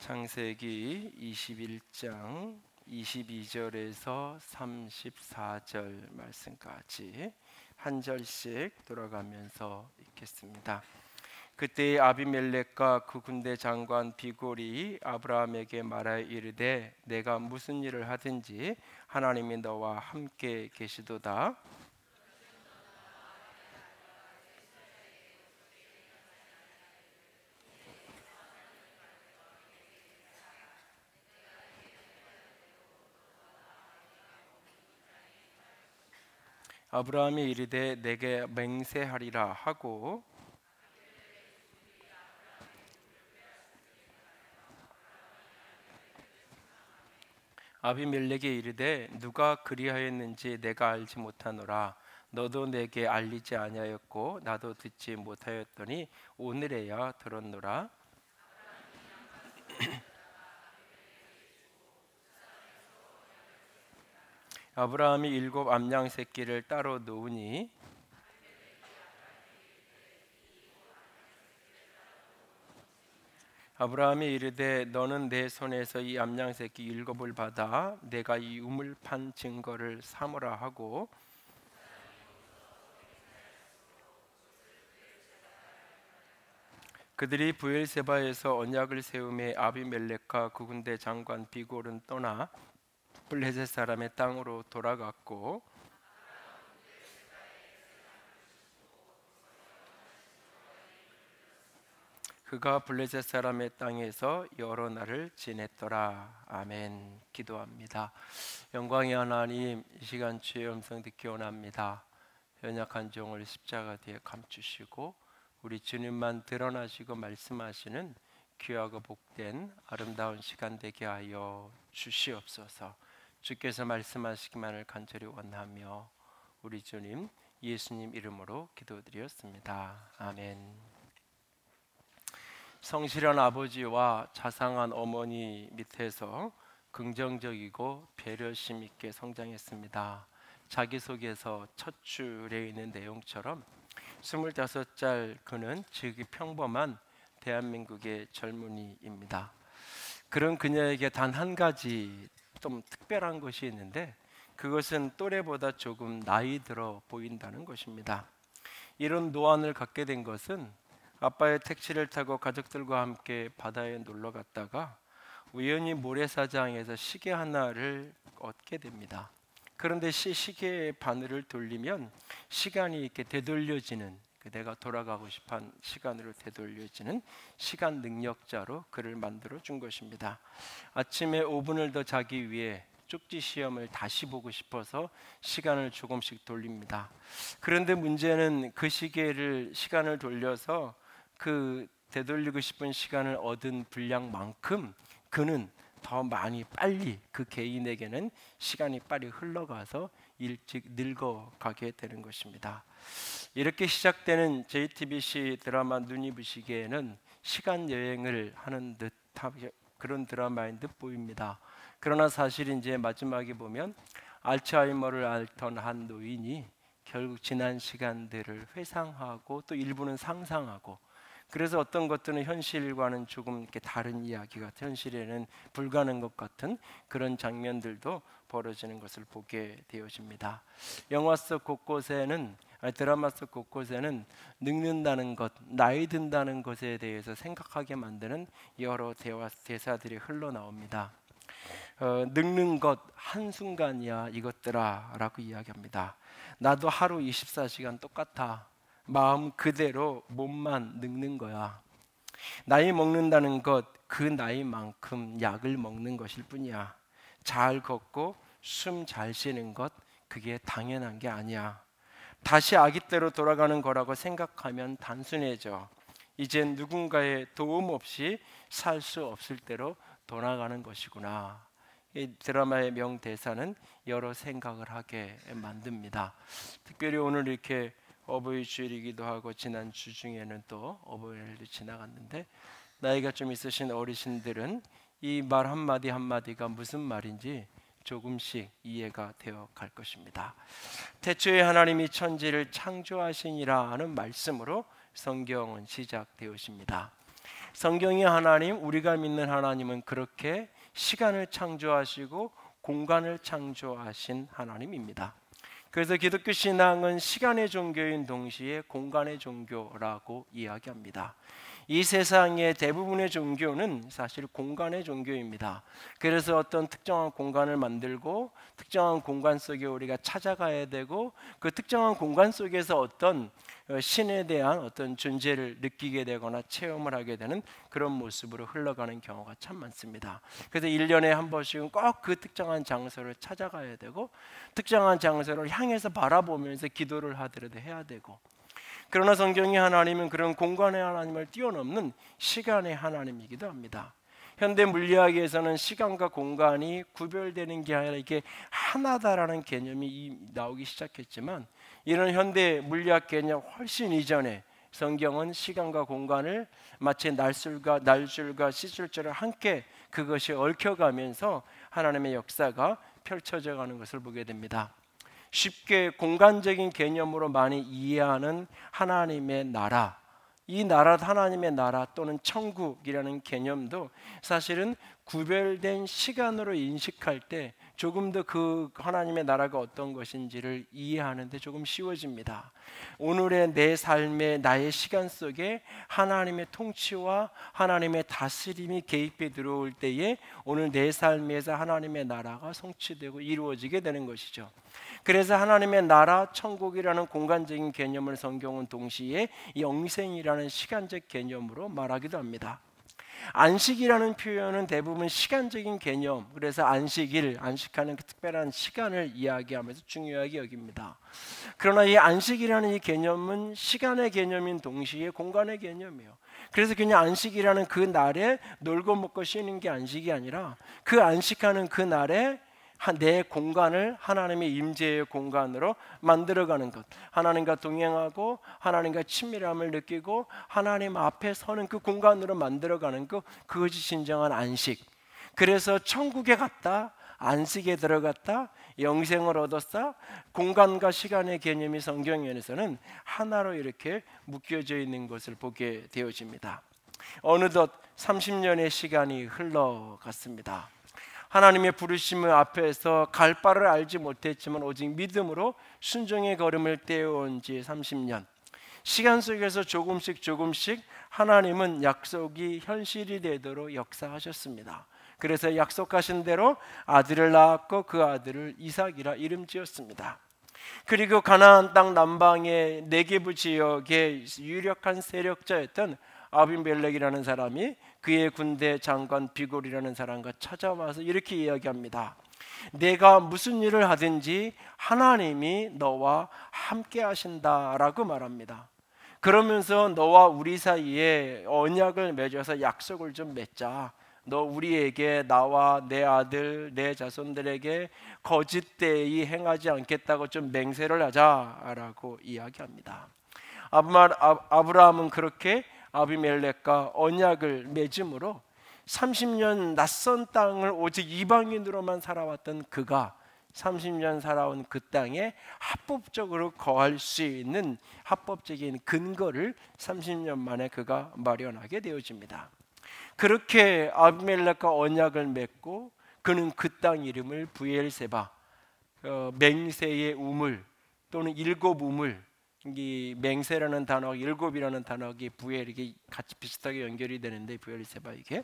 창세기 21장 22절에서 34절 말씀까지 한 절씩 돌아가면서 읽겠습니다. 그때 아비멜렉과 그 군대 장관 비골이 아브라함에게 말하여 이르되 내가 무슨 일을 하든지 하나님이 너와 함께 계시도다. 아브라함이 이르되 내게 맹세하리라 하고 아비멜렉이 이르되 누가 그리하였는지 내가 알지 못하노라. 너도 내게 알리지 아니하였고 나도 듣지 못하였더니 오늘에야 들었노라. 아브라함이 7 암양 새끼를 따로 놓으니 아브라함이 이르되 너는 내 손에서 이 암양 새끼 7을 받아 내가 이 우물 판 증거를 삼으라 하고 그들이 브엘세바에서 언약을 세우매 아비멜렉과 그 군대 장관 비골은 떠나 블레셋 사람의 땅으로 돌아갔고 그가 블레셋 사람의 땅에서 여러 날을 지냈더라. 아멘. 기도합니다. 영광의 하나님, 이 시간 주의 음성 듣기 원합니다. 연약한 종을 십자가 뒤에 감추시고 우리 주님만 드러나시고 말씀하시는 귀하고 복된 아름다운 시간 되게 하여 주시옵소서. 주께서 말씀하시기만을 간절히 원하며 우리 주님 예수님 이름으로 기도드렸습니다. 아멘. 성실한 아버지와 자상한 어머니 밑에서 긍정적이고 배려심 있게 성장했습니다. 자기소개서 첫 줄에 있는 내용처럼 25살 그는 지극히 평범한 대한민국의 젊은이입니다. 그런 그녀에게 단 한 가지 좀 특별한 것이 있는데 그것은 또래보다 조금 나이 들어 보인다는 것입니다. 이런 노안을 갖게 된 것은 아빠의 택시를 타고 가족들과 함께 바다에 놀러 갔다가 우연히 모래사장에서 시계 하나를 얻게 됩니다. 그런데 시계의 바늘을 돌리면 시간이 이렇게 되돌려지는, 내가 돌아가고 싶은 시간으로 되돌려지는 시간 능력자로 그를 만들어 준 것입니다. 아침에 5분을 더 자기 위해 쪽지 시험을 다시 보고 싶어서 시간을 조금씩 돌립니다. 그런데 문제는 그 시간을 돌려서 그 되돌리고 싶은 시간을 얻은 분량만큼 그는 더 많이 빨리 그 개인에게는 시간이 빨리 흘러가서 일찍 늙어가게 되는 것입니다. 이렇게 시작되는 JTBC 드라마 눈이 부시게에는 시간 여행을 하는 듯 그런 드라마인 듯 보입니다. 그러나 사실 이제 마지막에 보면 알츠하이머를 앓던 한 노인이 결국 지난 시간들을 회상하고 또 일부는 상상하고 그래서 어떤 것들은 현실과는 조금 이렇게 다른 이야기 같은 현실에는 불가능한 것 같은 그런 장면들도 벌어지는 것을 보게 되어집니다. 영화 속 곳곳에는 드라마 속 곳곳에는 늙는다는 것, 나이 든다는 것에 대해서 생각하게 만드는 여러 대사들이 흘러나옵니다. 늙는 것 한순간이야 이것들아 라고 이야기합니다. 나도 하루 24시간 똑같아. 마음 그대로 몸만 늙는 거야. 나이 먹는다는 것, 그 나이만큼 약을 먹는 것일 뿐이야. 잘 걷고 숨 잘 쉬는 것, 그게 당연한 게 아니야. 다시 아기 때로 돌아가는 거라고 생각하면 단순해져. 이젠 누군가의 도움 없이 살 수 없을 때로 돌아가는 것이구나. 이 드라마의 명대사는 여러 생각을 하게 만듭니다. 특별히 오늘 이렇게 어버이 주일이기도 하고 지난 주 중에는 또 어버이날도 지나갔는데 나이가 좀 있으신 어르신들은 이 말 한마디 한마디가 무슨 말인지 조금씩 이해가 되어 갈 것입니다. 태초에 하나님이 천지를 창조하시니라 하는 말씀으로 성경은 시작되었습니다. 성경의 하나님, 우리가 믿는 하나님은 그렇게 시간을 창조하시고 공간을 창조하신 하나님입니다. 그래서 기독교 신앙은 시간의 종교인 동시에 공간의 종교라고 이야기합니다. 이 세상의 대부분의 종교는 사실 공간의 종교입니다. 그래서 어떤 특정한 공간을 만들고 특정한 공간 속에 우리가 찾아가야 되고 그 특정한 공간 속에서 어떤 신에 대한 어떤 존재를 느끼게 되거나 체험을 하게 되는 그런 모습으로 흘러가는 경우가 참 많습니다. 그래서 1년에 한 번씩은 꼭 그 특정한 장소를 찾아가야 되고 특정한 장소를 향해서 바라보면서 기도를 하더라도 해야 되고, 그러나 성경의 하나님은 그런 공간의 하나님을 뛰어넘는 시간의 하나님이기도 합니다. 현대 물리학에서는 시간과 공간이 구별되는 게 아니라 이게 하나다라는 개념이 나오기 시작했지만, 이런 현대 물리학 개념 훨씬 이전에 성경은 시간과 공간을 마치 날줄과 시술줄을 함께 그것이 얽혀가면서 하나님의 역사가 펼쳐져 가는 것을 보게 됩니다. 쉽게 공간적인 개념으로 많이 이해하는 하나님의 나라, 이 나라, 하나님의 나라 또는 천국이라는 개념도 사실은 구별된 시간으로 인식할 때 조금 더 그 하나님의 나라가 어떤 것인지를 이해하는 데 조금 쉬워집니다. 오늘의 내 삶의 나의 시간 속에 하나님의 통치와 하나님의 다스림이 개입해 들어올 때에 오늘 내 삶에서 하나님의 나라가 성취되고 이루어지게 되는 것이죠. 그래서 하나님의 나라, 천국이라는 공간적인 개념을 성경은 동시에 영생이라는 시간적 개념으로 말하기도 합니다. 안식이라는 표현은 대부분 시간적인 개념, 그래서 안식일, 안식하는 그 특별한 시간을 이야기하면서 중요하게 여깁니다. 그러나 이 안식이라는 이 개념은 시간의 개념인 동시에 공간의 개념이에요. 그래서 그냥 안식이라는 그 날에 놀고 먹고 쉬는 게 안식이 아니라 그 안식하는 그 날에 내 공간을 하나님의 임재의 공간으로 만들어가는 것, 하나님과 동행하고 하나님과 친밀함을 느끼고 하나님 앞에 서는 그 공간으로 만들어가는 것, 그것이 진정한 안식. 그래서 천국에 갔다, 안식에 들어갔다, 영생을 얻었다, 공간과 시간의 개념이 성경에서는 하나로 이렇게 묶여져 있는 것을 보게 되어집니다. 어느덧 30년의 시간이 흘러갔습니다. 하나님의 부르심을 앞에서 갈 바를 알지 못했지만 오직 믿음으로 순종의 걸음을 떼어온 지 30년. 시간 속에서 조금씩 하나님은 약속이 현실이 되도록 역사하셨습니다. 그래서 약속하신 대로 아들을 낳았고 그 아들을 이삭이라 이름 지었습니다. 그리고 가나안 땅 남방의 네게부 지역의 유력한 세력자였던 아비멜렉이라는 사람이 그의 군대 장관 비골이라는 사람과 찾아와서 이렇게 이야기합니다. 내가 무슨 일을 하든지 하나님이 너와 함께 하신다라고 말합니다. 그러면서 너와 우리 사이에 언약을 맺어서 약속을 좀 맺자. 너 우리에게 나와 내 아들 내 자손들에게 거짓되이 행하지 않겠다고 좀 맹세를 하자라고 이야기합니다. 아브라함은 그렇게 아비멜렉과 언약을 맺음으로 30년 낯선 땅을 오직 이방인으로만 살아왔던 그가 30년 살아온 그 땅에 합법적으로 거할 수 있는 합법적인 근거를 30년 만에 그가 마련하게 되어집니다. 그렇게 아비멜렉과 언약을 맺고 그는 그 땅 이름을 브엘세바, 맹세의 우물 또는 일곱 우물, 이 맹세라는 단어, 일곱이라는 단어가 부엘 이게 같이 비슷하게 연결이 되는데 브엘세바 이게,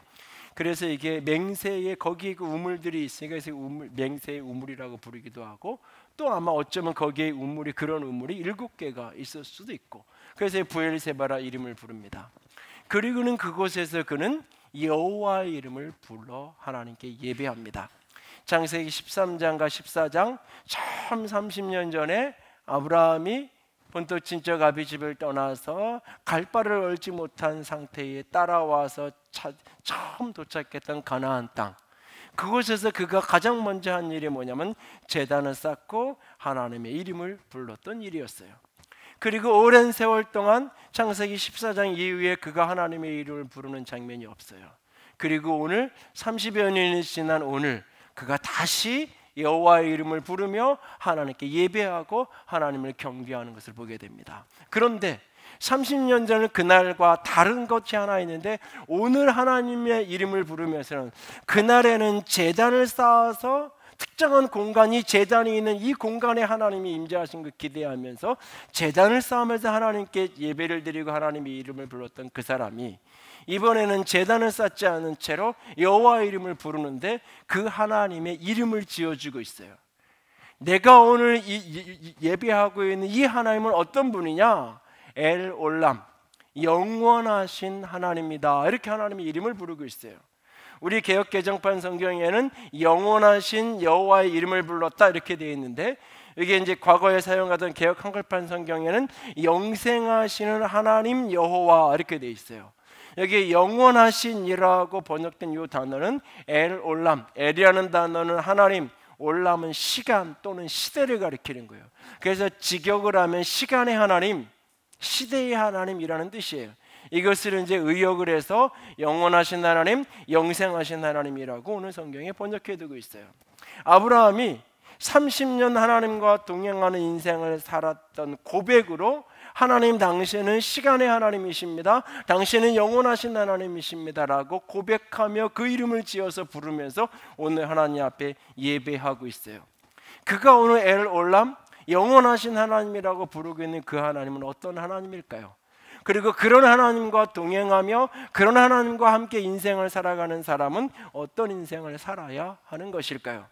그래서 이게 맹세의 거기에 그 우물들이 있으니까 그래서 맹세의 우물이라고 부르기도 하고, 또 아마 어쩌면 거기에 우물이 그런 우물이 7개가 있을 수도 있고, 그래서 브엘세바라 이름을 부릅니다. 그리고는 그곳에서 그는 여호와의 이름을 불러 하나님께 예배합니다. 창세기 13장과 14장 처음 30년 전에 아브라함이 본토 친척 아비 집을 떠나서 갈 바를 알지 못한 상태에 따라와서 처음 도착했던 가나안 땅, 그곳에서 그가 가장 먼저 한 일이 뭐냐면 제단을 쌓고 하나님의 이름을 불렀던 일이었어요. 그리고 오랜 세월 동안 창세기 14장 이후에 그가 하나님의 이름을 부르는 장면이 없어요. 그리고 오늘 30여 년이 지난 오늘 그가 다시 여호와의 이름을 부르며 하나님께 예배하고 하나님을 경배하는 것을 보게 됩니다. 그런데 30년 전 그날과 다른 것이 하나 있는데, 오늘 하나님의 이름을 부르면서는 그날에는 제단을 쌓아서 특정한 공간이 제단이 있는 이 공간에 하나님이 임재하신 것 기대하면서 제단을 쌓으면서 하나님께 예배를 드리고 하나님의 이름을 불렀던 그 사람이 이번에는 제단을 쌓지 않은 채로 여호와의 이름을 부르는데 그 하나님의 이름을 지어주고 있어요. 내가 오늘 예배하고 있는 이 하나님은 어떤 분이냐? 엘 올람, 영원하신 하나님이다. 이렇게 하나님의 이름을 부르고 있어요. 우리 개역 개정판 성경에는 영원하신 여호와의 이름을 불렀다 이렇게 되어 있는데, 이게 이제 과거에 사용하던 개역 한글판 성경에는 영생하시는 하나님 여호와 이렇게 되어 있어요. 여기 영원하신이라고 번역된 이 단어는 엘 올람, 엘이라는 단어는 하나님, 올람은 시간 또는 시대를 가리키는 거예요. 그래서 직역을 하면 시간의 하나님, 시대의 하나님이라는 뜻이에요. 이것을 이제 의역을 해서 영원하신 하나님, 영생하신 하나님이라고 오늘 성경에 번역해 두고 있어요. 아브라함이 30년 하나님과 동행하는 인생을 살았던 고백으로 하나님, 당신은 시간의 하나님이십니다, 당신은 영원하신 하나님이십니다라고 고백하며 그 이름을 지어서 부르면서 오늘 하나님 앞에 예배하고 있어요. 그가 오늘 엘 올람, 영원하신 하나님이라고 부르고 있는 그 하나님은 어떤 하나님일까요? 그리고 그런 하나님과 동행하며 그런 하나님과 함께 인생을 살아가는 사람은 어떤 인생을 살아야 하는 것일까요?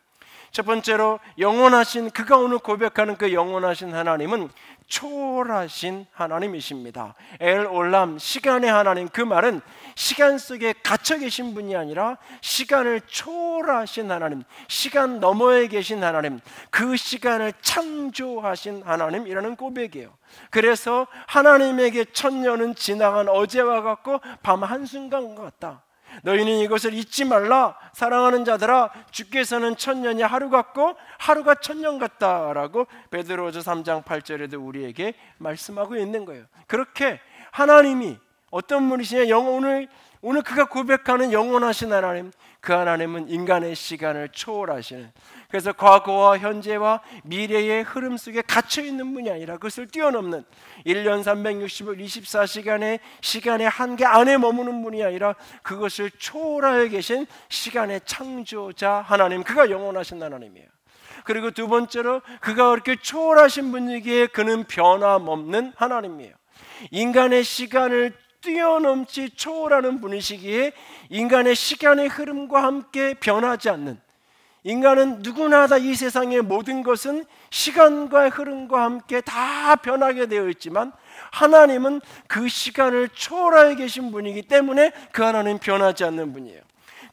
첫 번째로 영원하신, 그가 오늘 고백하는 그 영원하신 하나님은 초월하신 하나님이십니다. 엘 올람, 시간의 하나님. 그 말은 시간 속에 갇혀 계신 분이 아니라 시간을 초월하신 하나님, 시간 너머에 계신 하나님, 그 시간을 창조하신 하나님이라는 고백이에요. 그래서 하나님에게 천년은 지나간 어제와 같고 밤 한순간과 같다. 너희는 이것을 잊지 말라. 사랑하는 자들아, 주께서는 천년이 하루 같고 하루가 천년 같다라고 베드로후서 3장 8절에도 우리에게 말씀하고 있는 거예요. 그렇게 하나님이 어떤 분이시냐? 오늘 그가 고백하는 영원하신 하나님, 그 하나님은 인간의 시간을 초월하시는, 그래서 과거와 현재와 미래의 흐름 속에 갇혀있는 분이 아니라 그것을 뛰어넘는, 1년 365일 24시간의 시간의 한계 안에 머무는 분이 아니라 그것을 초월하여 계신 시간의 창조자 하나님, 그가 영원하신 하나님이에요. 그리고 두 번째로 그가 그렇게 초월하신 분이기에 그는 변함없는 하나님이에요. 인간의 시간을 뛰어넘지 초월하는 분이시기에 인간의 시간의 흐름과 함께 변하지 않는, 인간은 누구나 다 이 세상의 모든 것은 시간과 흐름과 함께 다 변하게 되어 있지만 하나님은 그 시간을 초월하여 계신 분이기 때문에 그 하나님은 변하지 않는 분이에요.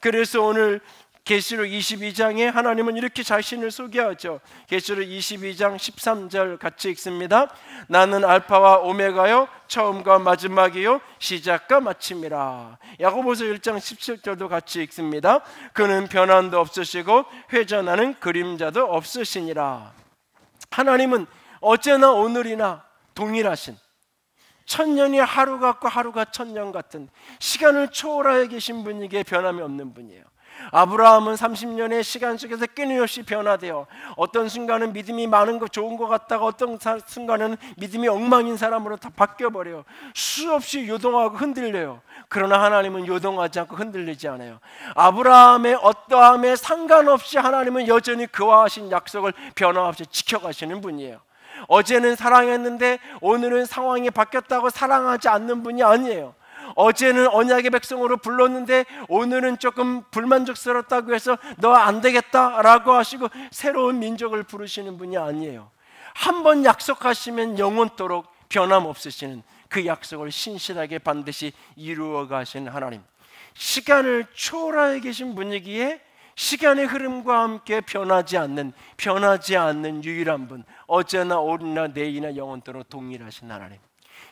그래서 오늘 계시록 22장에 하나님은 이렇게 자신을 소개하죠. 계시록 22장 13절 같이 읽습니다. 나는 알파와 오메가요, 처음과 마지막이요, 시작과 마침이라. 야고보서 1장 17절도 같이 읽습니다. 그는 변함도 없으시고 회전하는 그림자도 없으시니라. 하나님은 어제나 오늘이나 동일하신, 천년이 하루 같고 하루가 천년 같은 시간을 초월하여 계신 분이기에 변함이 없는 분이에요. 아브라함은 30년의 시간 속에서 끊임없이 변화되어 어떤 순간은 믿음이 많은 거 좋은 것 같다가 어떤 순간은 믿음이 엉망인 사람으로 다 바뀌어버려요. 수없이 요동하고 흔들려요. 그러나 하나님은 요동하지 않고 흔들리지 않아요. 아브라함의 어떠함에 상관없이 하나님은 여전히 그와 하신 약속을 변함없이 지켜가시는 분이에요. 어제는 사랑했는데 오늘은 상황이 바뀌었다고 사랑하지 않는 분이 아니에요. 어제는 언약의 백성으로 불렀는데 오늘은 조금 불만족스럽다고 해서 너 안 되겠다라고 하시고 새로운 민족을 부르시는 분이 아니에요. 한 번 약속하시면 영원토록 변함없으시는 그 약속을 신실하게 반드시 이루어 가신 하나님, 시간을 초월하여 계신 분이기에 시간의 흐름과 함께 변하지 않는 유일한 분, 어제나 오늘이나 내일이나 영원토록 동일하신 하나님.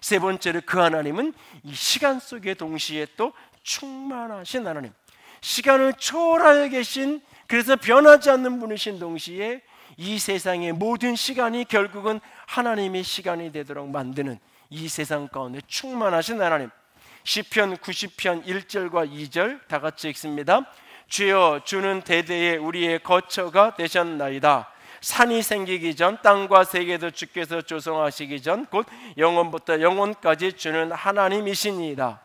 세 번째로 그 하나님은 이 시간 속에 동시에 또 충만하신 하나님, 시간을 초월하여 계신, 그래서 변하지 않는 분이신 동시에 이 세상의 모든 시간이 결국은 하나님의 시간이 되도록 만드는 이 세상 가운데 충만하신 하나님. 시편 90편 1절과 2절 다 같이 읽습니다. 주여 주는 대대에 우리의 거처가 되셨나이다. 산이 생기기 전 땅과 세계도 주께서 조성하시기 전 곧 영원부터 영원까지 주는 하나님이시니이다.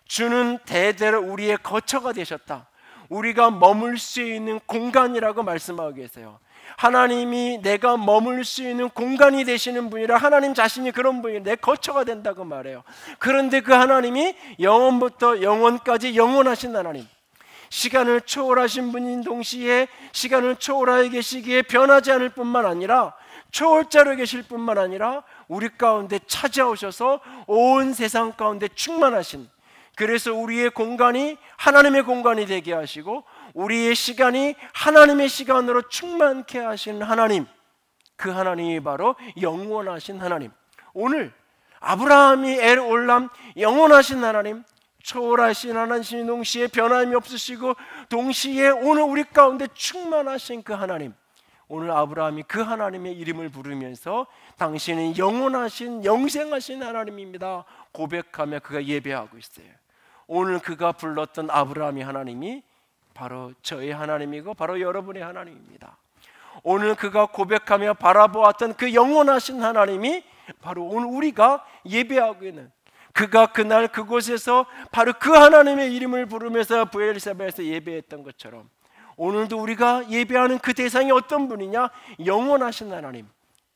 주는 대대로 우리의 거처가 되셨다. 우리가 머물 수 있는 공간이라고 말씀하고 계세요. 하나님이 내가 머물 수 있는 공간이 되시는 분이라 하나님 자신이 그런 분이 내 거처가 된다고 말해요. 그런데 그 하나님이 영원부터 영원까지 영원하신 하나님, 시간을 초월하신 분인 동시에 시간을 초월하여 계시기에 변하지 않을 뿐만 아니라 초월자로 계실 뿐만 아니라 우리 가운데 찾아오셔서 온 세상 가운데 충만하신, 그래서 우리의 공간이 하나님의 공간이 되게 하시고 우리의 시간이 하나님의 시간으로 충만케 하시는 하나님, 그 하나님이 바로 영원하신 하나님. 오늘 아브라함이 엘올람 영원하신 하나님, 초월하신 하나님, 동시에 변함이 없으시고 동시에 오늘 우리 가운데 충만하신 그 하나님, 오늘 아브라함이 그 하나님의 이름을 부르면서 당신은 영원하신 영생하신 하나님입니다 고백하며 그가 예배하고 있어요. 오늘 그가 불렀던 아브라함의 하나님이 바로 저의 하나님이고 바로 여러분의 하나님입니다. 오늘 그가 고백하며 바라보았던 그 영원하신 하나님이 바로 오늘 우리가 예배하고 있는, 그가 그날 그곳에서 바로 그 하나님의 이름을 부르면서 브엘세바에서 예배했던 것처럼 오늘도 우리가 예배하는 그 대상이 어떤 분이냐? 영원하신 하나님,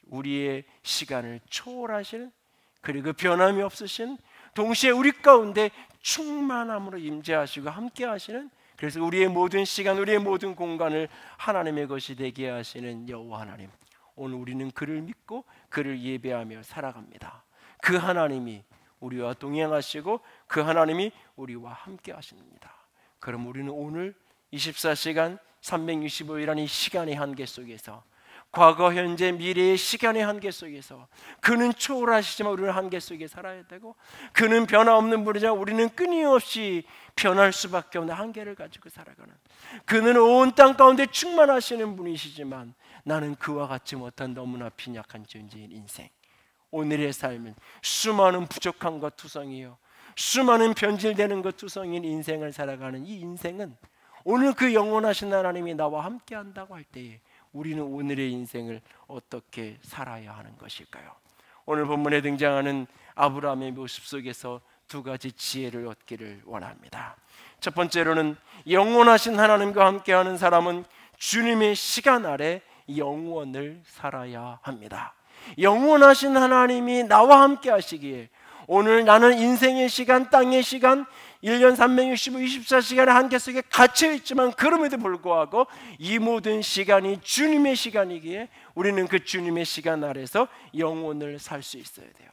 우리의 시간을 초월하시는, 그리고 변함이 없으신, 동시에 우리 가운데 충만함으로 임재하시고 함께 하시는, 그래서 우리의 모든 시간, 우리의 모든 공간을 하나님의 것이 되게 하시는 여호와 하나님, 오늘 우리는 그를 믿고 그를 예배하며 살아갑니다. 그 하나님이 우리와 동행하시고 그 하나님이 우리와 함께 하십니다. 그럼 우리는 오늘 24시간 365일이라는 이 시간의 한계 속에서, 과거, 현재, 미래의 시간의 한계 속에서 그는 초월하시지만 우리는 한계 속에 살아야 되고, 그는 변화없는 분이지만 우리는 끊임없이 변할 수밖에 없는 한계를 가지고 살아가는, 그는 온 땅 가운데 충만하시는 분이시지만 나는 그와 같지 못한 너무나 빈약한 존재인 인생, 오늘의 삶은 수많은 부족함과 투성이요, 수많은 변질되는 것 투성인 인생을 살아가는 이 인생은 오늘 그 영원하신 하나님이 나와 함께 한다고 할 때에 우리는 오늘의 인생을 어떻게 살아야 하는 것일까요? 오늘 본문에 등장하는 아브라함의 모습 속에서 두 가지 지혜를 얻기를 원합니다. 첫 번째로는 영원하신 하나님과 함께하는 사람은 주님의 시간 아래 영원을 살아야 합니다. 영원하신 하나님이 나와 함께 하시기에 오늘 나는 인생의 시간, 땅의 시간, 1년 365, 24시간의 한계 속에 갇혀있지만 그럼에도 불구하고 이 모든 시간이 주님의 시간이기에 우리는 그 주님의 시간 아래서 영원을 살 수 있어야 돼요.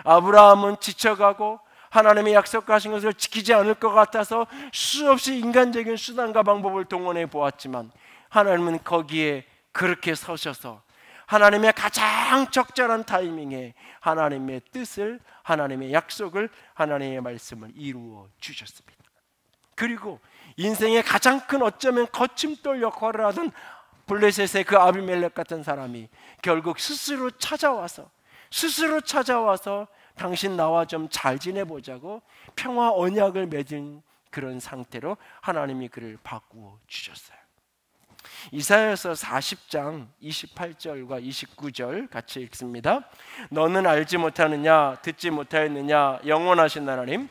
아브라함은 지쳐가고 하나님의 약속하신 것을 지키지 않을 것 같아서 수없이 인간적인 수단과 방법을 동원해 보았지만 하나님은 거기에 그렇게 서셔서 하나님의 가장 적절한 타이밍에 하나님의 뜻을, 하나님의 약속을, 하나님의 말씀을 이루어 주셨습니다. 그리고 인생의 가장 큰 어쩌면 거침돌 역할을 하던 블레셋의 그 아비멜렉 같은 사람이 결국 스스로 찾아와서 당신 나와 좀 잘 지내보자고 평화 언약을 맺은 그런 상태로 하나님이 그를 바꾸어 주셨어요. 이사야서 40장 28절과 29절 같이 읽습니다. 너는 알지 못하느냐, 듣지 못하였느냐, 영원하신 하나님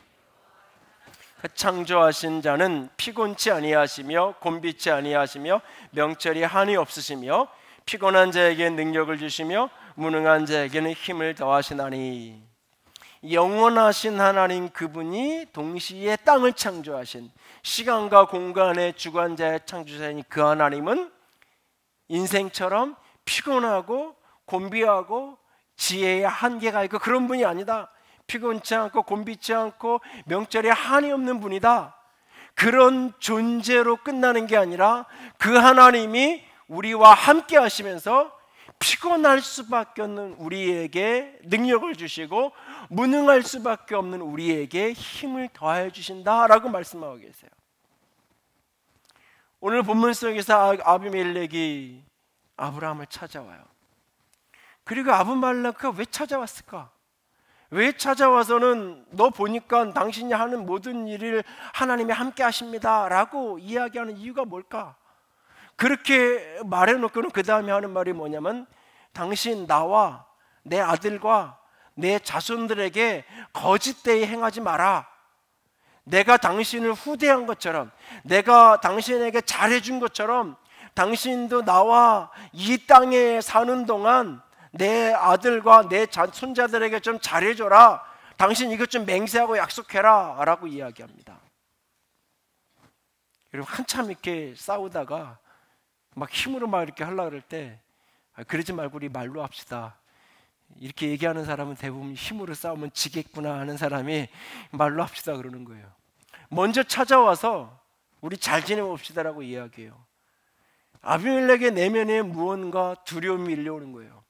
창조하신 자는 피곤치 아니하시며 곤비치 아니하시며 명철이 한이 없으시며 피곤한 자에게 능력을 주시며 무능한 자에게는 힘을 더하시나니. 영원하신 하나님, 그분이 동시에 땅을 창조하신, 시간과 공간의 주관자의 창조자인 그 하나님은 인생처럼 피곤하고 곤비하고 지혜의 한계가 있고 그런 분이 아니다. 피곤치 않고 곤비치 않고 명철에 한이 없는 분이다. 그런 존재로 끝나는 게 아니라 그 하나님이 우리와 함께 하시면서 피곤할 수밖에 없는 우리에게 능력을 주시고 무능할 수밖에 없는 우리에게 힘을 더하여 주신다라고 말씀하고 계세요. 오늘 본문 속에서 아비멜렉이 아브라함을 찾아와요. 그리고 아비멜렉이 왜 찾아왔을까? 왜 찾아와서는 너 보니까 당신이 하는 모든 일을 하나님이 함께 하십니다 라고 이야기하는 이유가 뭘까? 그렇게 말해놓고는 그 다음에 하는 말이 뭐냐면, 당신 나와 내 아들과 내 자손들에게 거짓되이 행하지 마라. 내가 당신을 후대한 것처럼, 내가 당신에게 잘해준 것처럼 당신도 나와 이 땅에 사는 동안 내 아들과 내 손자들에게 좀 잘해줘라. 당신 이것 좀 맹세하고 약속해라 라고 이야기합니다. 여러분, 한참 이렇게 싸우다가 막 힘으로 막 이렇게 하려고 그럴 때, 그러지 말고 우리 말로 합시다. 이렇게 얘기하는 사람은 대부분 힘으로 싸우면 지겠구나 하는 사람이 말로 합시다 그러는 거예요. 먼저 찾아와서 우리 잘 지내봅시다라고 이야기해요. 아비멜렉의 내면에 무언가 두려움이 밀려오는 거예요.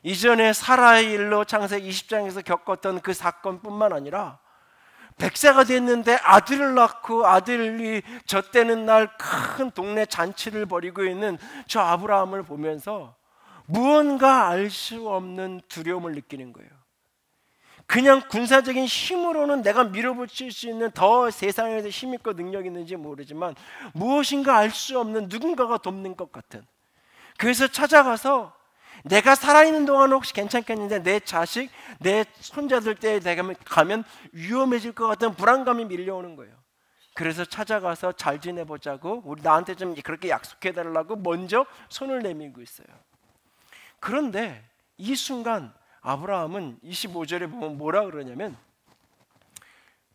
이전에 사라의 일로 창세기 20장에서 겪었던 그 사건뿐만 아니라 100세가 됐는데 아들을 낳고 아들이 젖대는 날 큰 동네 잔치를 벌이고 있는 저 아브라함을 보면서 무언가 알 수 없는 두려움을 느끼는 거예요. 그냥 군사적인 힘으로는 내가 밀어붙일 수 있는 더 세상에서 힘 있고 능력 있는지 모르지만 무엇인가 알 수 없는 누군가가 돕는 것 같은, 그래서 찾아가서 내가 살아있는 동안은 혹시 괜찮겠는데 내 자식, 내 손자들 때에 내가 가면 위험해질 것 같은 불안감이 밀려오는 거예요. 그래서 찾아가서 잘 지내보자고, 우리 나한테 좀 그렇게 약속해달라고 먼저 손을 내밀고 있어요. 그런데 이 순간 아브라함은 25절에 보면 뭐라 그러냐면,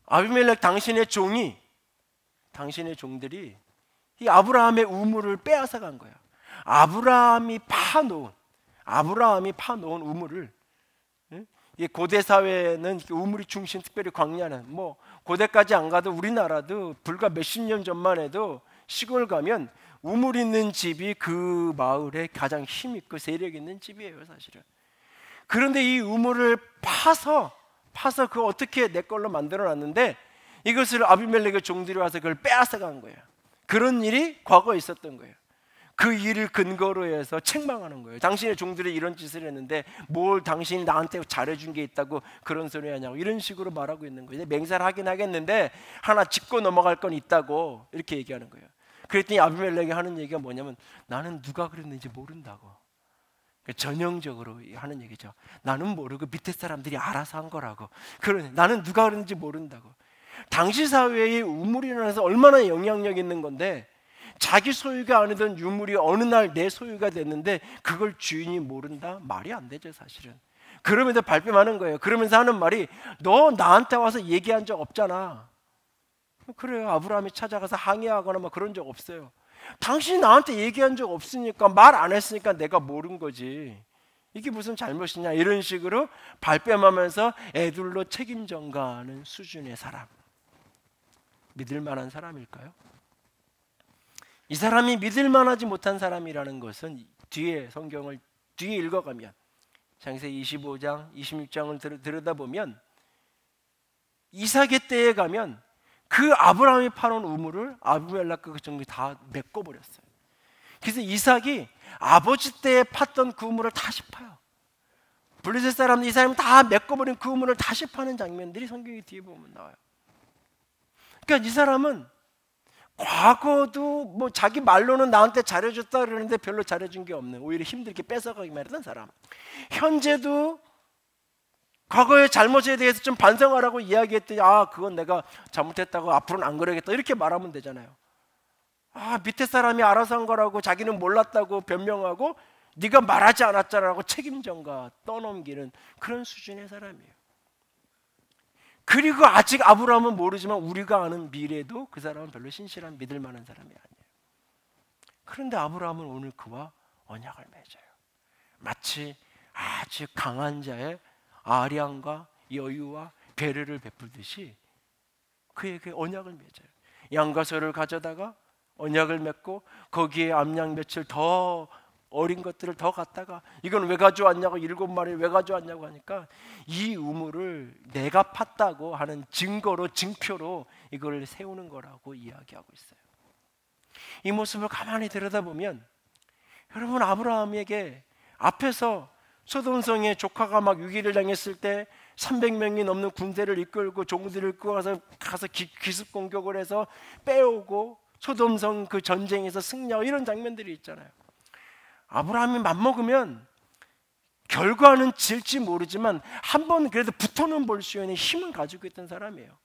아비멜렉 당신의 종들이 이 아브라함의 우물을 빼앗아 간 거야. 아브라함이 파놓은 우물을, 고대 사회는 우물이 중심, 특별히 광야는 뭐 고대까지 안 가도 우리나라도 불과 몇십 년 전만 해도 시골 가면 우물 있는 집이 그 마을에 가장 힘 있고 세력 있는 집이에요, 사실은. 그런데 이 우물을 파서 그거 어떻게 내 걸로 만들어 놨는데 이것을 아비멜렉의 종들이 와서 그걸 빼앗아 간 거예요. 그런 일이 과거에 있었던 거예요. 그 일을 근거로 해서 책망하는 거예요. 당신의 종들이 이런 짓을 했는데 뭘 당신이 나한테 잘해준 게 있다고 그런 소리 하냐고, 이런 식으로 말하고 있는 거예요. 맹세를 하긴 하겠는데 하나 짚고 넘어갈 건 있다고 이렇게 얘기하는 거예요. 그랬더니 아비멜렉이 하는 얘기가 뭐냐면, 나는 누가 그랬는지 모른다고. 전형적으로 하는 얘기죠. 나는 모르고 밑에 사람들이 알아서 한 거라고. 그러네, 나는 누가 그랬는지 모른다고. 당시 사회의 우물이라는 해서 얼마나 영향력 있는 건데, 자기 소유가 아니던 유물이 어느 날 내 소유가 됐는데 그걸 주인이 모른다? 말이 안 되죠, 사실은. 그러면서 발뺌하는 거예요. 그러면서 하는 말이, 너 나한테 와서 얘기한 적 없잖아. 그래요. 아브라함이 찾아가서 항의하거나 막 그런 적 없어요. 당신이 나한테 얘기한 적 없으니까, 말 안 했으니까 내가 모른 거지. 이게 무슨 잘못이냐, 이런 식으로 발뺌하면서 애둘러 책임 전가하는 수준의 사람. 믿을 만한 사람일까요? 이 사람이 믿을 만하지 못한 사람이라는 것은 성경을 뒤에 읽어가면, 창세기 25장, 26장을 들여다보면 이삭의 때에 가면 그 아브라함이 파놓은 우물을 아비멜렉과 그 종들이 다 메꿔버렸어요. 그래서 이삭이 아버지 때에 팠던 그 우물을 다시 파요. 블레셋 사람들, 이 사람이 다 메꿔버린 그 우물을 다시 파는 장면들이 성경이 뒤에 보면 나와요. 그러니까 이 사람은 과거도 뭐 자기 말로는 나한테 잘해줬다 그러는데 별로 잘해준 게 없는, 오히려 힘들게 뺏어가기만 했던 사람. 현재도 과거의 잘못에 대해서 좀 반성하라고 이야기했더니, 그건 내가 잘못했다고 앞으로는 안 그러겠다 이렇게 말하면 되잖아요. 밑에 사람이 알아서 한 거라고 자기는 몰랐다고 변명하고, 네가 말하지 않았잖아라고 책임 전가 떠넘기는 그런 수준의 사람이에요. 그리고 아직 아브라함은 모르지만 우리가 아는 미래도 그 사람은 별로 신실한 믿을 만한 사람이 아니에요. 그런데 아브라함은 오늘 그와 언약을 맺어요. 마치 아주 강한 자의 아량과 여유와 배려를 베풀듯이 그에게 언약을 맺어요. 양과 소를 가져다가 언약을 맺고, 거기에 암양 며칠 더 어린 것들을 더 갖다가, 이건 왜 가져왔냐고, 7마리를 왜 가져왔냐고 하니까 이 우물을 내가 팠다고 하는 증거로, 증표로 이걸 세우는 거라고 이야기하고 있어요. 이 모습을 가만히 들여다보면 여러분, 아브라함에게 앞에서 소돔성에 조카가 막 유기를 당했을 때 300명이 넘는 군대를 이끌고 종들을 가서 기습 공격을 해서 빼오고 소돔성 그 전쟁에서 승리하고 이런 장면들이 있잖아요. 아브라함이 맘먹으면 결과는 질지 모르지만 한번 그래도 붙어는 볼 수 있는 힘은 가지고 있던 사람이에요.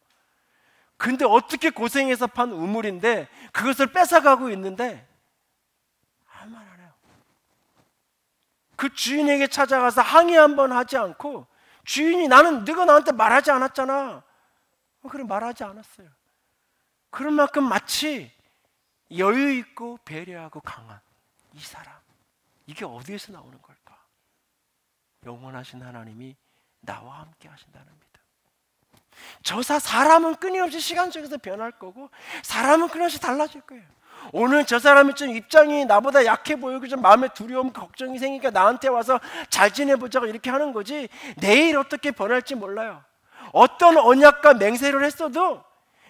근데 어떻게 고생해서 판 우물인데 그것을 뺏어가고 있는데 아무 말 안 해요. 그 주인에게 찾아가서 항의 한번 하지 않고, 주인이 나는 네가 나한테 말하지 않았잖아. 그래, 말하지 않았어요. 그런 만큼 마치 여유 있고 배려하고 강한 이 사람, 이게 어디에서 나오는 걸까? 영원하신 하나님이 나와 함께 하신다는 믿음. 사람은 끊임없이 시간 속에서 변할 거고 사람은 끊임없이 달라질 거예요. 오늘 저 사람이 좀 입장이 나보다 약해 보이고 좀 마음에 두려움, 걱정이 생기니까 나한테 와서 잘 지내보자고 이렇게 하는 거지, 내일 어떻게 변할지 몰라요. 어떤 언약과 맹세를 했어도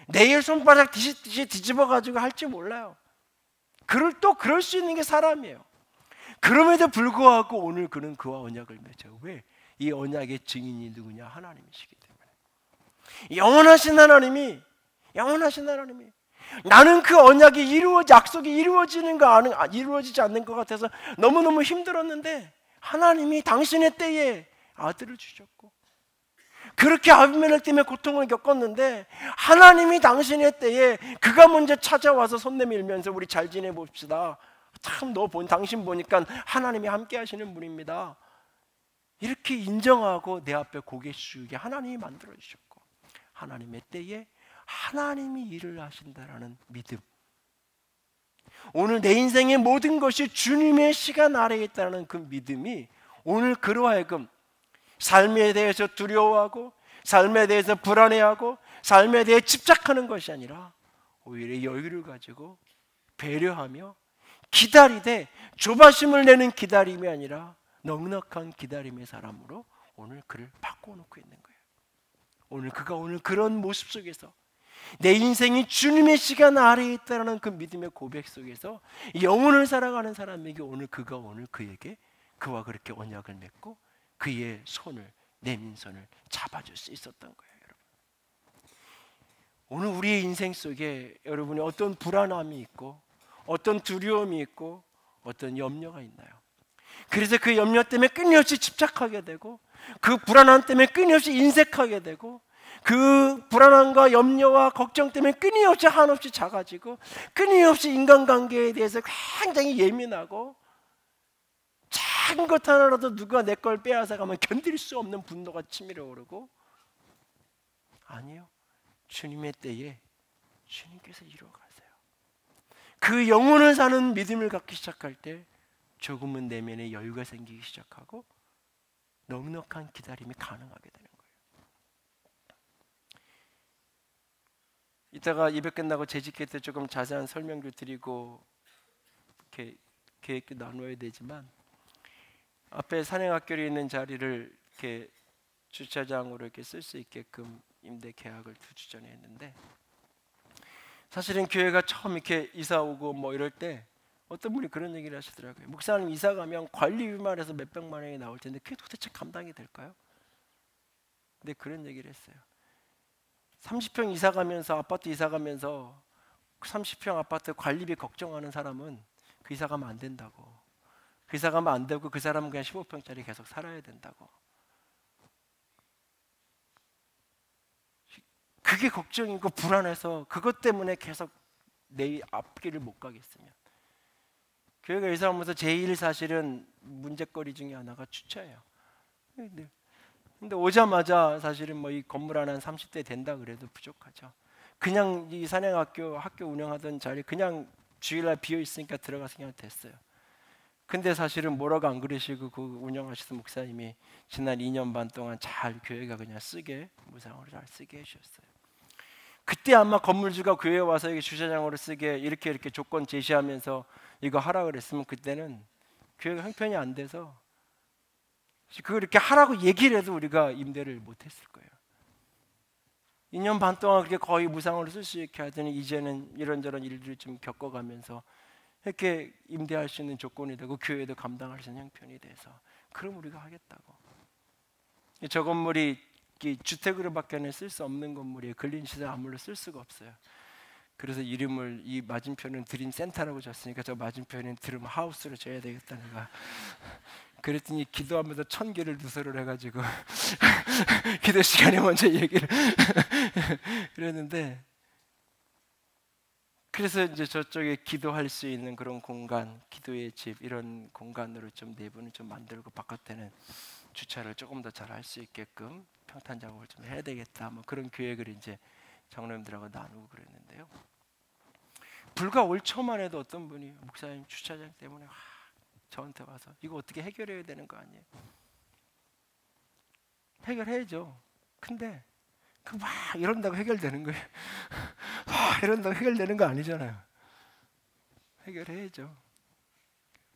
내일 손바닥 뒤집어가지고 할지 몰라요. 그럴 수 있는 게 사람이에요. 그럼에도 불구하고 오늘 그는 그와 언약을 맺어요. 왜? 이 언약의 증인이 누구냐? 하나님이시기 때문에. 영원하신 하나님이 나는 그 언약이 약속이 이루어지지 않는 것 같아서 너무너무 힘들었는데 하나님이 당신의 때에 아들을 주셨고, 그렇게 아비멜렉 때문에 고통을 겪었는데 하나님이 당신의 때에 그가 먼저 찾아와서 손 내밀면서 우리 잘 지내봅시다. 참 당신 보니까 하나님이 함께 하시는 분입니다. 이렇게 인정하고 내 앞에 고개 숙이게 하나님이 만들어 주셨고, 하나님의 때에 하나님이 일을 하신다라는 믿음. 오늘 내 인생의 모든 것이 주님의 시간 아래에 있다는 그 믿음이 오늘 그로 하여금 삶에 대해서 두려워하고 삶에 대해서 불안해하고 삶에 대해 집착하는 것이 아니라 오히려 여유를 가지고 배려하며 기다리되, 조바심을 내는 기다림이 아니라 넉넉한 기다림의 사람으로 오늘 그를 바꿔놓고 있는 거예요. 오늘 그런 모습 속에서 내 인생이 주님의 시간 아래에 있다는 그 믿음의 고백 속에서 영혼을 살아가는 사람에게 오늘 그에게 그와 그렇게 언약을 맺고 그의 손을, 내민 손을 잡아줄 수 있었던 거예요. 여러분, 오늘 우리의 인생 속에 여러분이 어떤 불안함이 있고 어떤 두려움이 있고 어떤 염려가 있나요? 그래서 그 염려 때문에 끊임없이 집착하게 되고 그 불안함 때문에 끊임없이 인색하게 되고 그 불안함과 염려와 걱정 때문에 끊임없이 한없이 작아지고 끊임없이 인간관계에 대해서 굉장히 예민하고 작은 것 하나라도 누가 내 걸 빼앗아가면 견딜 수 없는 분노가 치밀어 오르고, 아니요, 주님의 때에 주님께서 이루어가세요. 그 영혼을 사는 믿음을 갖기 시작할 때 조금은 내면에 여유가 생기기 시작하고 넉넉한 기다림이 가능하게 되는 거예요. 이따가 예배 끝나고 재직회 때 조금 자세한 설명도 드리고 이렇게 계획도 나눠야 되지만, 앞에 산행학교에 있는 자리를 이렇게 주차장으로 이렇게 쓸 수 있게끔 임대 계약을 2주 전에 했는데, 사실은 교회가 처음 이렇게 이사 오고 뭐 이럴 때 어떤 분이 그런 얘기를 하시더라고요. 목사님, 이사 가면 관리비만 해서 몇백만 원이 나올 텐데 그게 도대체 감당이 될까요? 근데 그런 얘기를 했어요. 30평 이사 가면서, 아파트 이사 가면서 30평 아파트 관리비 걱정하는 사람은 그 이사 가면 안 된다고. 그 이사 가면 안 되고 그 사람은 그냥 15평짜리 계속 살아야 된다고. 그게 걱정이고 불안해서 그것 때문에 계속 내 앞길을 못 가겠으면. 교회가 이사 오면서 제일 사실은 문제거리 중에 하나가 주차예요. 근데 오자마자 사실은 뭐 이 건물 하나 한 30대 된다 그래도 부족하죠. 그냥 이 산행학교 학교 운영하던 자리 그냥 주일날 비어 있으니까 들어가서 그냥 됐어요. 근데 사실은 뭐라고 안 그러시고 그 운영하시던 목사님이 지난 2년 반 동안 잘 교회가 그냥 쓰게, 무상으로 잘 쓰게 해주셨어요. 그때 아마 건물주가 교회에 와서 이게 주차장으로 쓰게 이렇게 조건 제시하면서 이거 하라 그랬으면 그때는 교회가 형편이 안 돼서 그걸 이렇게 하라고 얘기를 해도 우리가 임대를 못했을 거예요. 2년 반 동안 그렇게 거의 무상으로 쓸 수 있게 하더니 이제는 이런저런 일들을 좀 겪어가면서 이렇게 임대할 수 있는 조건이 되고 교회도 감당할 수 있는 형편이 돼서 그럼 우리가 하겠다고. 저 건물이 주택으로밖에는 쓸 수 없는 건물이에요. 근린시설 아무로 쓸 수가 없어요. 그래서 이름을 이 맞은편은 드림 센터라고 줬으니까 저 맞은편은 드림 하우스로 줘야 되겠다 내가. 그랬더니 기도하면서 1000개를 누설을 해가지고 기도 시간에 먼저 얘기를 그랬는데, 그래서 이제 저쪽에 기도할 수 있는 그런 공간, 기도의 집 이런 공간으로 좀 내부는 좀 만들고 바깥에는 주차를 조금 더 잘 할 수 있게끔 평탄 작업을 좀 해야 되겠다. 뭐 그런 계획을 이제 장로님들하고 나누고 그랬는데요. 불과 올 초만 해도 어떤 분이 목사님 주차장 때문에 저한테 와서 이거 어떻게 해결해야 되는 거 아니에요? 해결해야죠. 근데 그 막 이런다고 해결되는 거예요. 이런다고 해결되는 거 아니잖아요. 해결해야죠.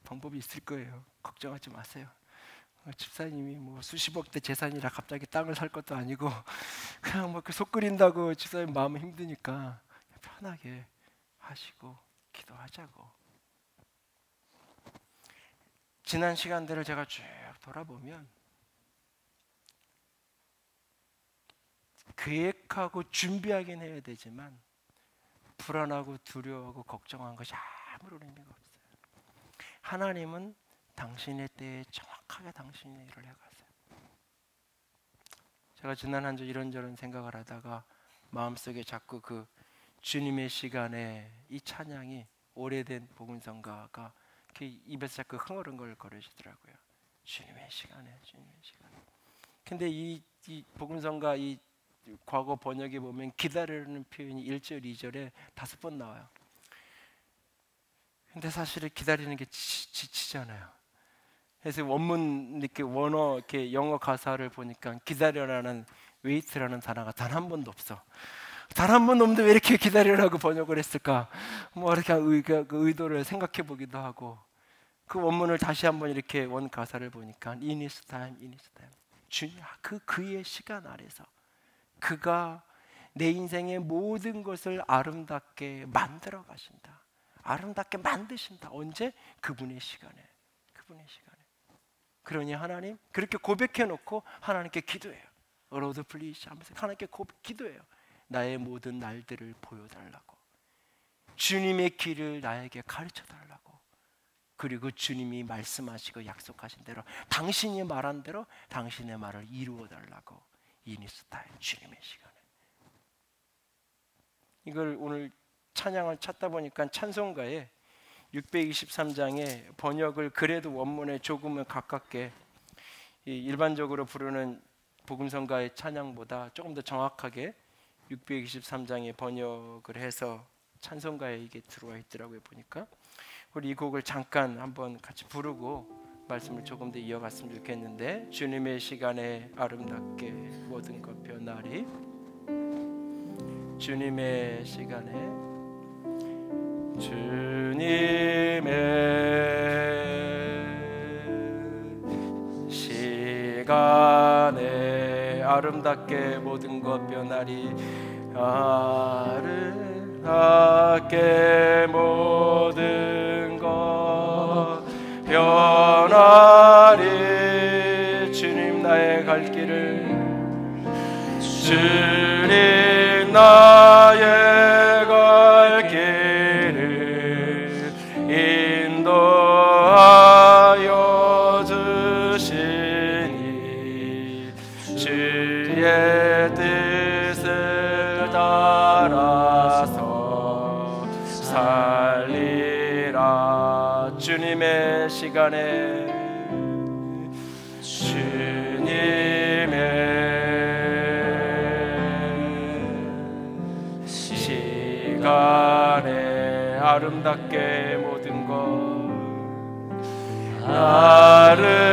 방법이 있을 거예요. 걱정하지 마세요. 집사님이 뭐 수십억대 재산이라 갑자기 땅을 살 것도 아니고 그냥 뭐 속 끓인다고 집사님 마음 힘드니까 편하게 하시고 기도하자고. 지난 시간들을 제가 쭉 돌아보면 계획하고 준비하긴 해야 되지만 불안하고 두려워하고 걱정한 것이 아무런 의미가 없어요. 하나님은 당신의 때에 정확하게 당신의 일을 해가세요. 제가 지난 한 주 이런저런 생각을 하다가 마음속에 자꾸 그 주님의 시간에 이 찬양이 오래된 복음성가가 입에서 자꾸 흥얼흥얼거리시더라고요. 주님의 시간에, 주님의 시간에. 근데 이 복음성가 이 과거 번역에 보면 기다리는 표현이 1절, 2절에 5번 나와요. 근데 사실은 기다리는 게 지치잖아요. 그래서 원문 이렇게 원어 이렇게 영어 가사를 보니까 기다려라는 웨이트라는 단어가 단 한 번도 없어. 단 한 번도 없는데 왜 이렇게 기다리라고 번역을 했을까? 뭐 이렇게 그 의도를 생각해 보기도 하고, 그 원문을 다시 한번 이렇게 원 가사를 보니까 in his time, in his time. 주님 그의 시간 아래서 그가 내 인생의 모든 것을 아름답게 만들어 가신다. 아름답게 만드신다. 언제? 그분의 시간에. 그분의 시간에. 그러니 하나님 그렇게 고백해 놓고 하나님께 기도해요. Lord please 하면서 하나님께 기도해요. 나의 모든 날들을 보여달라고. 주님의 길을 나에게 가르쳐 달라고. 그리고 주님이 말씀하시고 약속하신 대로 당신이 말한 대로 당신의 말을 이루어 달라고. 이니스타인 주님의 시간에. 이걸 오늘 찬양을 찾다 보니까 찬송가에 623장의 번역을 그래도 원문에 조금은 가깝게 일반적으로 부르는 복음성가의 찬양보다 조금 더 정확하게 623장의 번역을 해서 찬송가에 이게 들어와 있더라고요. 보니까 우리 이 곡을 잠깐 한번 같이 부르고 말씀을 조금 더 이어갔으면 좋겠는데, 주님의 시간에 아름답게 모든 것 변하리. 주님의 시간에, 주님의 시간에 아름답게 모든 것 변하리. 아름답게 모든 것 변하리. 주님 나의 갈 길을, 주님 나의 갈 길을 인도하여 주시니 주의 뜻을 따라서 살리라. 주님의 시간에, 주님의 시간에 아름답게 모든 것, 아름답게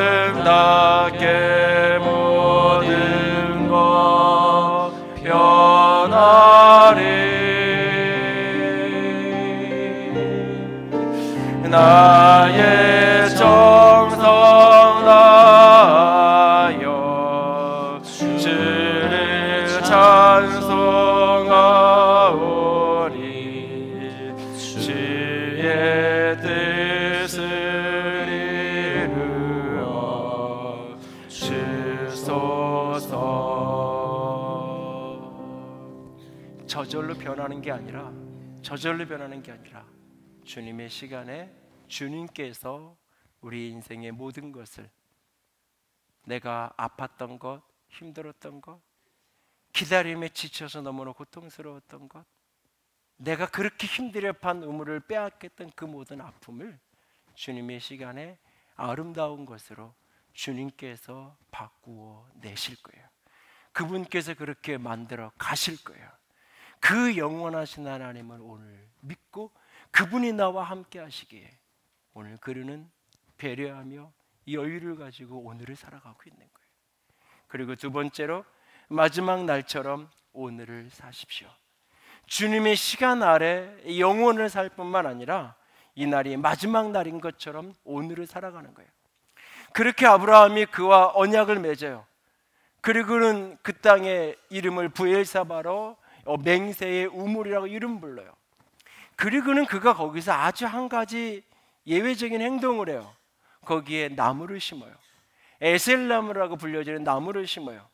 모든 것 변하리. 나의 정성 다하여 주를 찬송하오니 주의 뜻을 이루어 저절로 변하는 게 아니라 주님의 시간에 주님께서 우리 인생의 모든 것을, 내가 아팠던 것, 힘들었던 것, 기다림에 지쳐서 너무나 고통스러웠던 것, 내가 그렇게 힘들여 판 우물을 빼앗겼던 그 모든 아픔을 주님의 시간에 아름다운 것으로 주님께서 바꾸어 내실 거예요. 그분께서 그렇게 만들어 가실 거예요. 그 영원하신 하나님을 오늘 믿고 그분이 나와 함께 하시기에 오늘 그르는 배려하며 여유를 가지고 오늘을 살아가고 있는 거예요. 그리고 두 번째로 마지막 날처럼 오늘을 사십시오. 주님의 시간 아래 영혼을 살 뿐만 아니라 이 날이 마지막 날인 것처럼 오늘을 살아가는 거예요. 그렇게 아브라함이 그와 언약을 맺어요. 그리고는 그 땅의 이름을 부엘사바로 맹세의 우물이라고 이름 불러요. 그리고는 그가 거기서 아주 한 가지 예외적인 행동을 해요. 거기에 나무를 심어요. 에셀나무라고 불려지는 나무를 심어요.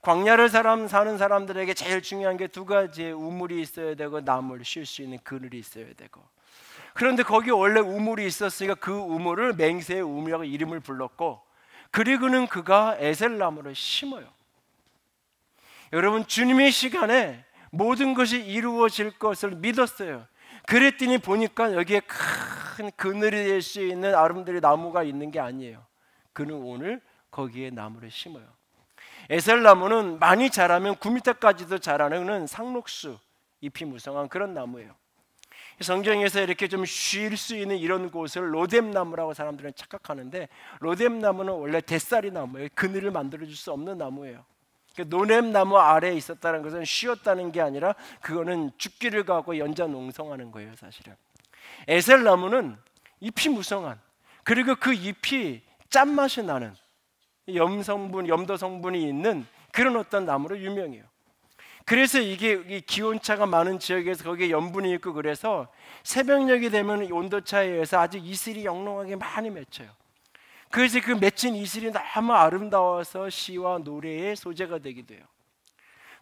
광야를 사는 사람들에게 제일 중요한 게 두 가지의 우물이 있어야 되고 나무를 쉴 수 있는 그늘이 있어야 되고, 그런데 거기 원래 우물이 있었으니까 그 우물을 맹세의 우물이라고 이름을 불렀고, 그리고는 그가 에셀나무를 심어요. 여러분, 주님의 시간에 모든 것이 이루어질 것을 믿었어요. 그랬더니 보니까 여기에 큰 그늘이 될 수 있는 아름드리 나무가 있는 게 아니에요. 그는 오늘 거기에 나무를 심어요. 에셀나무는 많이 자라면 9m까지도 자라는 상록수, 잎이 무성한 그런 나무예요. 성경에서 이렇게 좀 쉴 수 있는 이런 곳을 로뎀나무라고 사람들은 착각하는데, 로뎀나무는 원래 대싸리 나무예요. 그늘을 만들어줄 수 없는 나무예요. 노뎀나무 아래에 있었다는 것은 쉬었다는 게 아니라 그거는 죽기를 가고 연자농성하는 거예요. 사실은 에셀나무는 잎이 무성한, 그리고 그 잎이 짠맛이 나는 염도 성분이 있는 그런 어떤 나무로 유명해요. 그래서 이게 기온차가 많은 지역에서 거기에 염분이 있고, 그래서 새벽녘이 되면 온도차에 의해서 아주 이슬이 영롱하게 많이 맺혀요. 그래서 그 맺힌 이슬이 너무 아름다워서 시와 노래의 소재가 되기도 해요.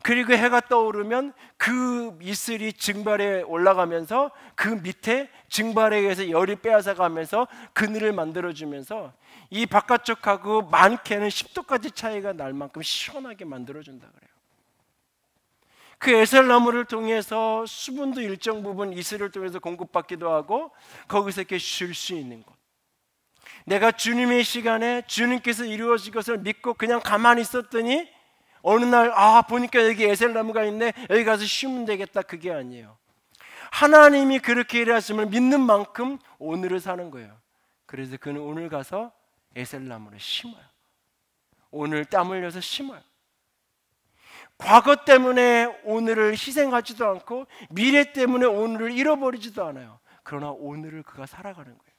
그리고 해가 떠오르면 그 이슬이 증발해 올라가면서 그 밑에 증발에 의해서 열이 빼앗아 가면서 그늘을 만들어주면서 이 바깥쪽하고 많게는 10도까지 차이가 날 만큼 시원하게 만들어준다 그래요. 그 에셀나무를 통해서 수분도 일정 부분 이슬을 통해서 공급받기도 하고, 거기서 이렇게 쉴 수 있는 곳. 내가 주님의 시간에 주님께서 이루어질 것을 믿고 그냥 가만히 있었더니 어느 날 보니까 여기 에셀나무가 있네, 여기 가서 쉬면 되겠다, 그게 아니에요. 하나님이 그렇게 일하심을 믿는 만큼 오늘을 사는 거예요. 그래서 그는 오늘 가서 에셀나무를 심어요. 오늘 땀 흘려서 심어요. 과거 때문에 오늘을 희생하지도 않고 미래 때문에 오늘을 잃어버리지도 않아요. 그러나 오늘을 그가 살아가는 거예요.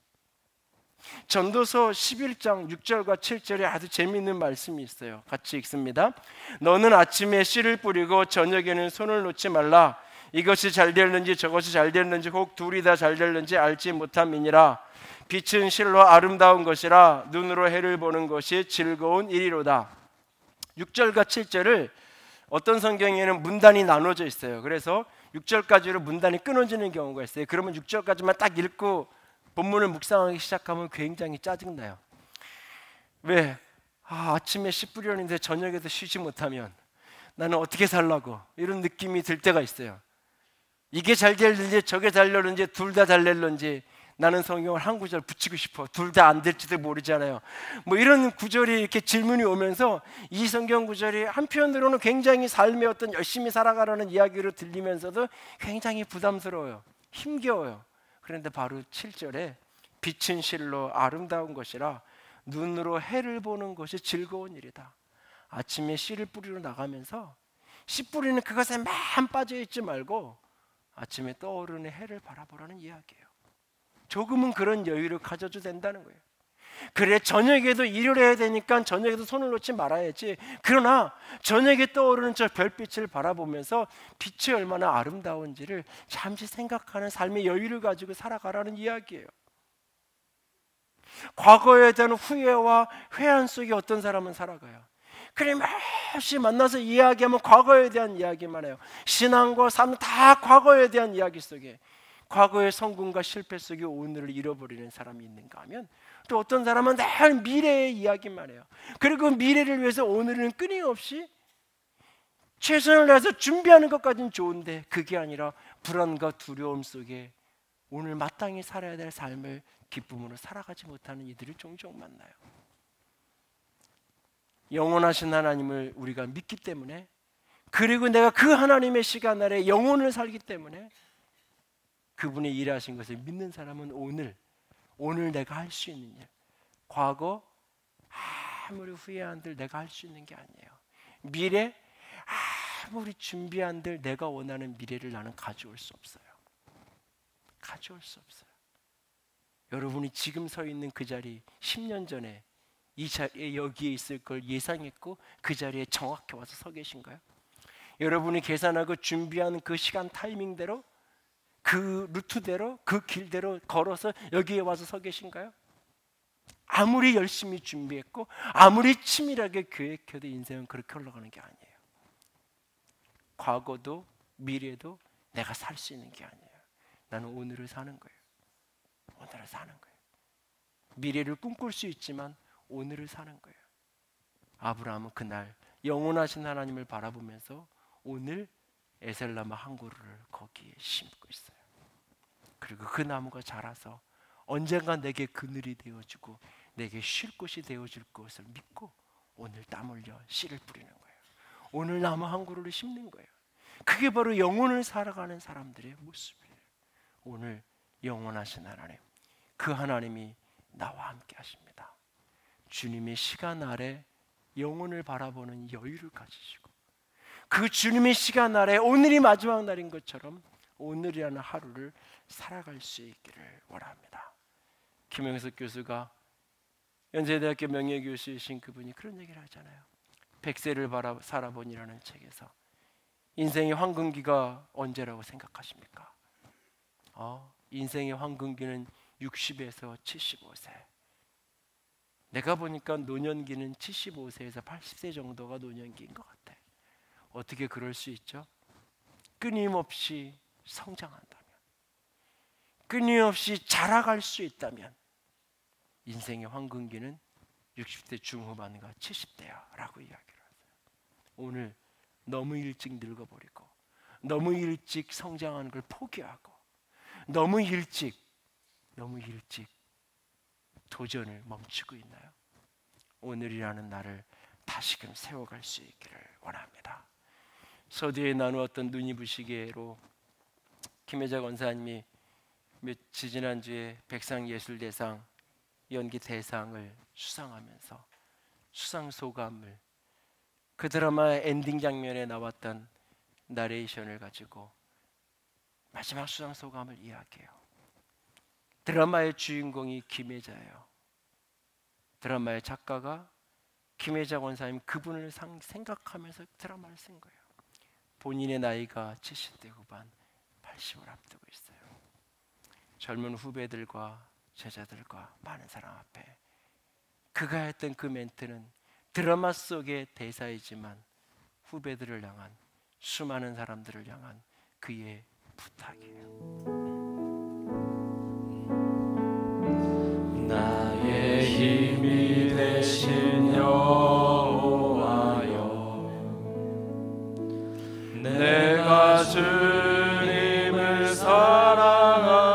전도서 11장 6절과 7절에 아주 재미있는 말씀이 있어요. 같이 읽습니다. 너는 아침에 씨를 뿌리고 저녁에는 손을 놓지 말라. 이것이 잘 될는지 저것이 잘 될는지 혹 둘이 다 잘 될는지 알지 못함이니라. 빛은 실로 아름다운 것이라 눈으로 해를 보는 것이 즐거운 일이로다. 6절과 7절을 어떤 성경에는 문단이 나눠져 있어요. 그래서 6절까지로 문단이 끊어지는 경우가 있어요. 그러면 6절까지만 딱 읽고 본문을 묵상하기 시작하면 굉장히 짜증나요. 왜? 아침에 씨 뿌렸는데 저녁에도 쉬지 못하면 나는 어떻게 살라고, 이런 느낌이 들 때가 있어요. 이게 잘 될는지 저게 잘 될는지 둘 다 잘 될는지 나는 성경을 한 구절 붙이고 싶어. 둘 다 안 될지도 모르잖아요. 뭐 이런 구절이 이렇게 질문이 오면서 이 성경 구절이 한편으로는 굉장히 삶의 어떤 열심히 살아가라는 이야기로 들리면서도 굉장히 부담스러워요. 힘겨워요. 그런데 바로 7절에 빛은 실로 아름다운 것이라 눈으로 해를 보는 것이 즐거운 일이다. 아침에 씨를 뿌리러 나가면서 씨 뿌리는 그것에 만 빠져있지 말고 아침에 떠오르는 해를 바라보라는 이야기예요. 조금은 그런 여유를 가져도 된다는 거예요. 그래, 저녁에도 일을 해야 되니까 저녁에도 손을 놓지 말아야지. 그러나 저녁에 떠오르는 저 별빛을 바라보면서 빛이 얼마나 아름다운지를 잠시 생각하는 삶의 여유를 가지고 살아가라는 이야기예요. 과거에 대한 후회와 회한 속에 어떤 사람은 살아가요. 끊임없이 만나서 이야기하면 과거에 대한 이야기만 해요. 신앙과 삶 다 과거에 대한 이야기 속에, 과거의 성공과 실패 속에 오늘을 잃어버리는 사람이 있는가 하면, 또 어떤 사람은 늘 미래의 이야기만 해요. 그리고 미래를 위해서 오늘은 끊임없이 최선을 다해서 준비하는 것까지는 좋은데, 그게 아니라 불안과 두려움 속에 오늘 마땅히 살아야 될 삶을 기쁨으로 살아가지 못하는 이들을 종종 만나요. 영원하신 하나님을 우리가 믿기 때문에, 그리고 내가 그 하나님의 시간 아래 영혼을 살기 때문에, 그분의 일하신 것을 믿는 사람은 오늘 내가 할 수 있는 일, 과거 아무리 후회한들 내가 할 수 있는 게 아니에요. 미래 아무리 준비한들 내가 원하는 미래를 나는 가져올 수 없어요. 가져올 수 없어요. 여러분이 지금 서 있는 그 자리, 10년 전에 이 자리에 여기에 있을 걸 예상했고 그 자리에 정확히 와서 서 계신가요? 여러분이 계산하고 준비한 그 시간 타이밍대로, 그 루트대로, 그 길대로 걸어서 여기에 와서 서 계신가요? 아무리 열심히 준비했고 아무리 치밀하게 계획해도 인생은 그렇게 흘러가는 게 아니에요. 과거도 미래도 내가 살 수 있는 게 아니에요. 나는 오늘을 사는 거예요. 오늘을 사는 거예요. 미래를 꿈꿀 수 있지만 오늘을 사는 거예요. 아브라함은 그날 영원하신 하나님을 바라보면서 오늘 에셀나무 한 그루를 거기에 심고 있어요. 그리고 그 나무가 자라서 언젠가 내게 그늘이 되어주고 내게 쉴 곳이 되어줄 것을 믿고 오늘 땀 흘려 씨를 뿌리는 거예요. 오늘 나무 한 그루를 심는 거예요. 그게 바로 영혼을 살아가는 사람들의 모습이에요. 오늘 영원하신 하나님, 그 하나님이 나와 함께 하십니다. 주님의 시간 아래 영혼을 바라보는 여유를 가지시고, 그 주님의 시간 아래 오늘이 마지막 날인 것처럼 오늘이라는 하루를 살아갈 수 있기를 원합니다. 김영석 교수가, 연세대학교 명예교수이신 그분이 그런 얘기를 하잖아요. 백세를 살아보니라는 책에서 인생의 황금기가 언제라고 생각하십니까? 인생의 황금기는 60에서 75세. 내가 보니까 노년기는 75세에서 80세 정도가 노년기인 것 같아. 어떻게 그럴 수 있죠? 끊임없이 성장한다면, 끊임없이 자라갈 수 있다면 인생의 황금기는 60대 중후반과 70대야 라고 이야기를 하세요. 오늘 너무 일찍 늙어버리고 너무 일찍 성장하는 걸 포기하고 너무 일찍 도전을 멈추고 있나요? 오늘이라는 날을 다시금 세워갈 수 있기를 원합니다. 서두에 나누었던 눈이 부시게로 김혜자 권사님이 지난주에 백상예술대상 연기 대상을 수상하면서 수상소감을, 그 드라마의 엔딩 장면에 나왔던 나레이션을 가지고 마지막 수상소감을 이야기해요. 드라마의 주인공이 김혜자예요. 드라마의 작가가 김혜자 권사님, 그분을 생각하면서 드라마를 쓴 거예요. 본인의 나이가 70대 후반, 80을 앞두고 있어요. 젊은 후배들과 제자들과 많은 사람 앞에 그가 했던 그 멘트는 드라마 속의 대사이지만 후배들을 향한, 수많은 사람들을 향한 그의 부탁이에요. 나의 힘이 되신 여호와여, 내가 주님을 사랑합니다.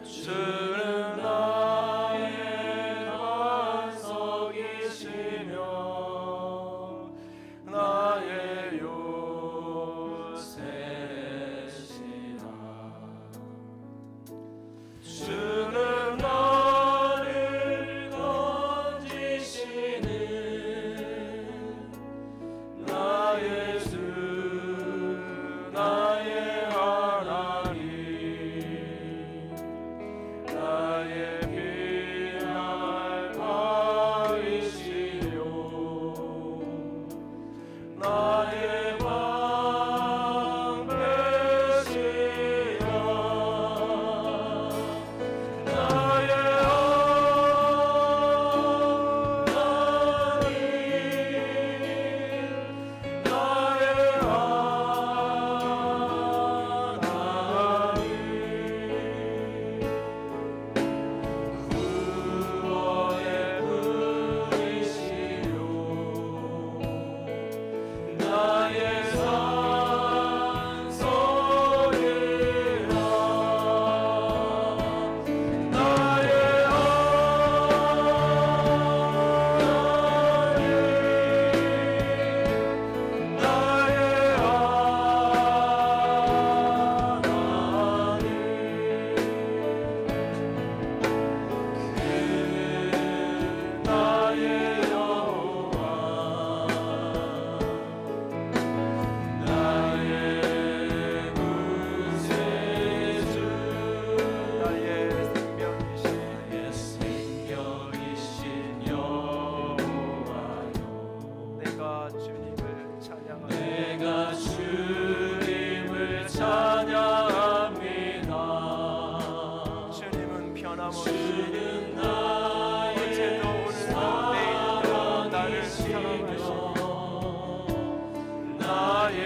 주는 나의 반석이시며 나의 요새시라. 주는 나를 건지시는 나의 주 주님을 찬양합니다. 내가 주님을 찬양합니다. 주님은 변함없이 주는 나의 어제도 오늘도 내일도 나를 사랑하시고 나의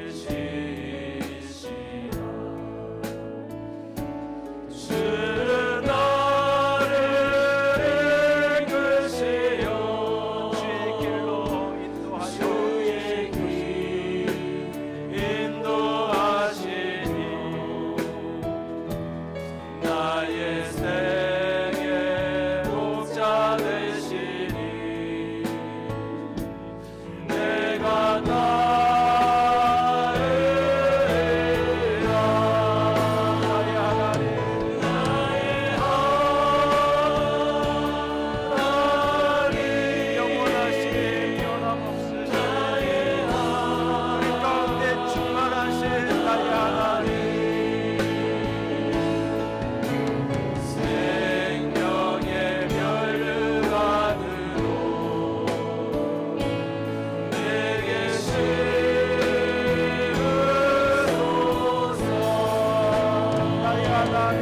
의지시라. 주는 나를 이끄시어 주의 길로 인도하여 주의 길 인도하시니 나의 생의 목자 되시니 내가 나의 하나님 영원하신 변함없으신 우리 가운데 충만하신 나의 하나님 생명의 멸류관으로 내게 씌우소서. 나의 하나님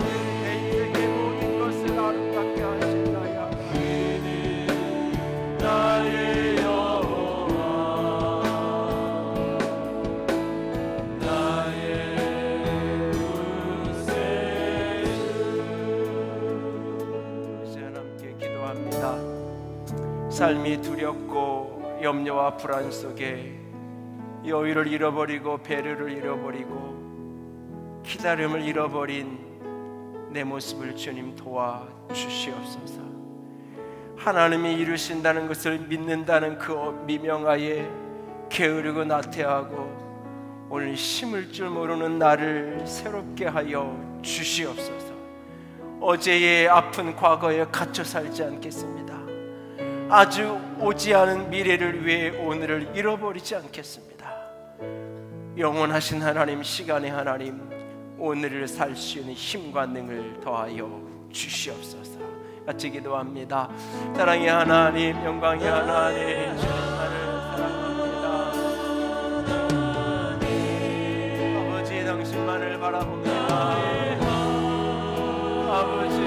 내 인생의 모든 것을 아름답게 하신 나의 하나님 나의 여호와 나의 구세주. 이제 함께 기도합니다. 삶이 두렵고 염려와 불안 속에 여유를 잃어버리고 배려를 잃어버리고 기다림을 잃어버린 내 모습을 주님 도와 주시옵소서. 하나님이 이루신다는 것을 믿는다는 그 미명하에 게으르고 나태하고 오늘 심을 줄 모르는 나를 새롭게 하여 주시옵소서. 어제의 아픈 과거에 갇혀 살지 않겠습니다. 아주 오지 않은 미래를 위해 오늘을 잃어버리지 않겠습니다. 영원하신 하나님, 시간의 하나님, 오늘을 살 수 있는 힘과 능을 더하여 주시옵소서. 같이 기도합니다. 사랑의 하나님, 영광의 하나님, 나를 사랑합니다. 아버지, 당신만을 바라봅니다. 아버지,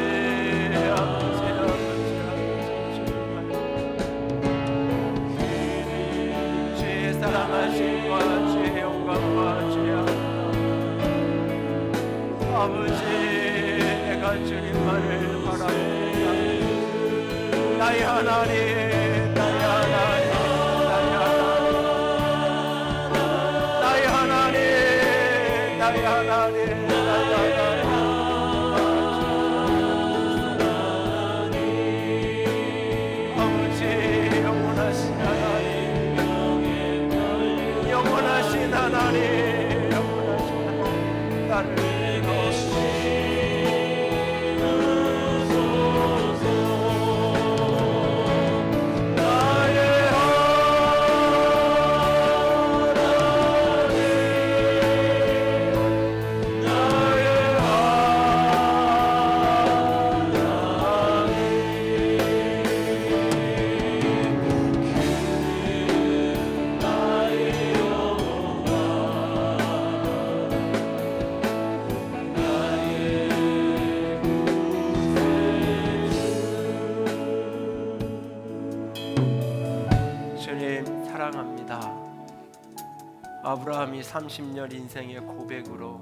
주의 사랑하심과 주의 영광과 주의 아버지, 내가 주님만을 바라봅니다. 나의 하나님, 나의 하나님, 나의 하나님, 나의 하나님, 나의 하나님, 나의 하나님. 아버지, 영원하신 하나님, 영원하신 하나님, 영원하신 하나님, 나를 사랑합니다. 아브라함이 30년 인생의 고백으로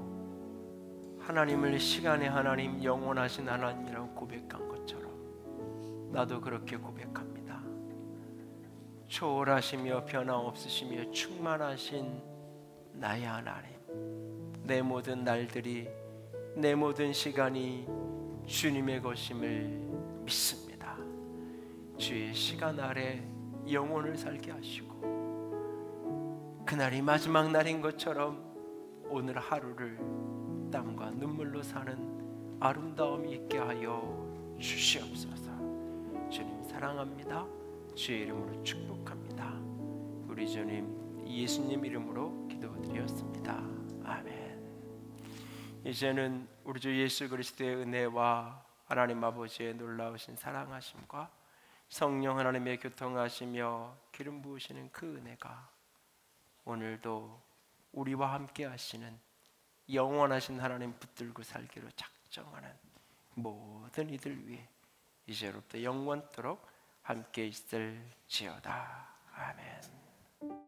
하나님을 시간의 하나님, 영원하신 하나님이라고 고백한 것처럼 나도 그렇게 고백합니다. 초월하시며 변함없으시며 충만하신 나의 하나님, 내 모든 날들이, 내 모든 시간이 주님의 것임을 믿습니다. 주의 시간 아래 영혼을 살게 하시고 그날이 마지막 날인 것처럼 오늘 하루를 땀과 눈물로 사는 아름다움이 있게 하여 주시옵소서. 주님 사랑합니다. 주의 이름으로 축복합니다. 우리 주님 예수님 이름으로 기도드렸습니다. 아멘. 이제는 우리 주 예수 그리스도의 은혜와 하나님 아버지의 놀라우신 사랑하심과 성령 하나님의 교통하시며 기름 부으시는 그 은혜가 오늘도 우리와 함께 하시는 영원하신 하나님 붙들고 살기로 작정하는 모든 이들 위해 이제로부터 영원토록 함께 있을지어다. 아멘.